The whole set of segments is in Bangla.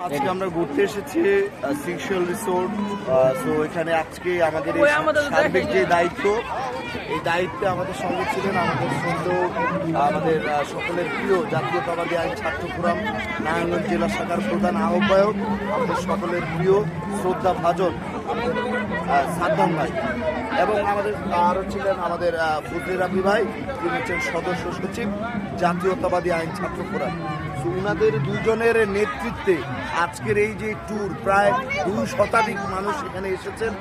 আজকে আমরা ঘুরতে এসেছি সিক্সুয়াল রিসোর্ট। সো এখানে আজকে আমাদের সার্বিক যে দায়িত্ব, এই দায়িত্বে আমাদের সঙ্গে ছিলেন আমাদের সুন্দর আমাদের সকলের প্রিয় জাতীয়তাবাদী আইন ছাত্র ফোরাম নারায়ণগঞ্জ জেলা শাখার প্রধান আহ্বায়ক, আমাদের সকলের প্রিয় শ্রদ্ধা ভাজন সাদ্দাম ভাই, এবং আমাদের আরও ছিলেন আমাদের ফজলে রাব্বি ভাই, তিনি হচ্ছেন সদস্য সচিব জাতীয়তাবাদী আইন ছাত্র ফোরাম। উনাদের দুজনের নেতৃত্বে আজকের এই যে ট্যুর, প্রায় 2 শতাধিক মানুষ এখানে এসেছেন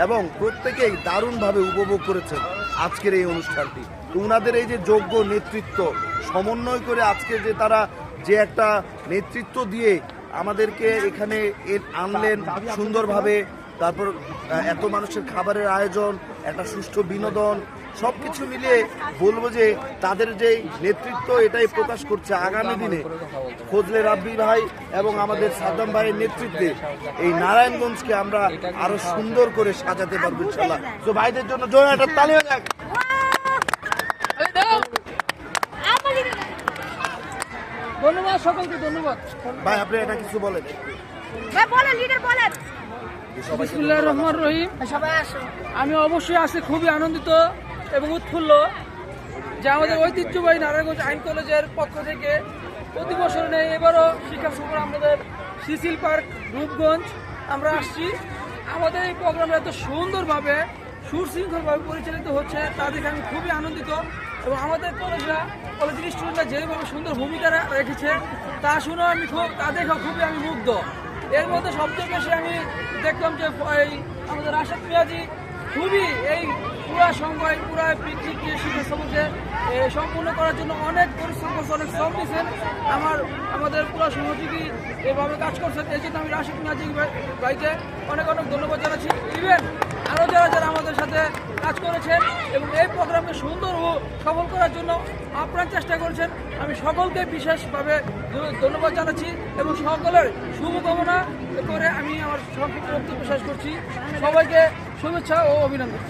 এবং প্রত্যেকেই দারুণভাবে উপভোগ করেছেন আজকের এই অনুষ্ঠানটি। তো উনাদের এই যে যোগ্য নেতৃত্ব সমন্বয় করে আজকে যে তারা যে একটা নেতৃত্ব দিয়ে আমাদেরকে এখানে আনলেন সুন্দরভাবে, তারপর এত মানুষের খাবারের আয়োজন, একটা সুষ্ঠু বিনোদন, সব কিছু মিলিয়ে বলবো যে তাদের যে নেতৃত্ব এটাই প্রকাশ করছে আগামী দিনে ফজলে রাব্বি ভাই এবং আমাদের সাদ্দাম ভাইয়ের নেতৃত্বে এই নারায়ণগঞ্জকে আমরা আরো সুন্দর করে সাজাতে পারবো ইনশাআল্লাহ। তো ভাইদের জন্য জোরে একটা তালি হয়ে যাক। ধন্যবাদ সকলকে, ধন্যবাদ ভাই। আপনি এটা কিছু বলেন। বিসমিল্লাহির রহমানির রহিম। আমি অবশ্যই আজকে খুবই আনন্দিত এবং উৎফুল্ল যে আমাদের ঐতিহ্যবাহী নারায়ণগঞ্জ আইন কলেজের পক্ষ থেকে প্রতি বছর নেই, এবারও শিক্ষা সফর আমাদের সিসিল পার্ক রূপগঞ্জ আমরা আসছি। আমাদের এই প্রোগ্রামটা এত সুন্দরভাবে সুশৃঙ্খলভাবে পরিচালিত হচ্ছে তা দেখে আমি খুবই আনন্দিত, এবং আমাদের কলেজের স্টুডেন্টরা যেভাবে সুন্দর ভূমিকা রেখেছে তা শুনে তা দেখেও খুবই আমি মুগ্ধ। এর মধ্যে সবচেয়ে বেশি আমি দেখলাম যে আমাদের রাশেদ মিয়াজি খুবই এই পুরা সময় পুরা পিকনিক শিক্ষা সফরকে সম্পূর্ণ করার জন্য অনেক পরিশ্রম করছে, অনেক শ্রম দিয়েছেন। আমাদের পুরা সহযোগী এভাবে কাজ করছেন, এই জন্য আমি রাশেদ মিয়াজি ভাইকে অনেক অনেক ধন্যবাদ জানাচ্ছি। ইভেন আরও যারা আমাদের সাথে কাজ করেছেন এবং এই প্রোগ্রামকে সুন্দর ও সফল করার জন্য আপ্রাণ চেষ্টা করেছেন, আমি সকলকে বিশেষভাবে ধন্যবাদ জানাচ্ছি এবং সকলের শুভকামনা করে আমি আমার সংক্ষিপ্ত বক্তব্য শেষ করছি। সবাইকে শুভেচ্ছা ও অভিনন্দন।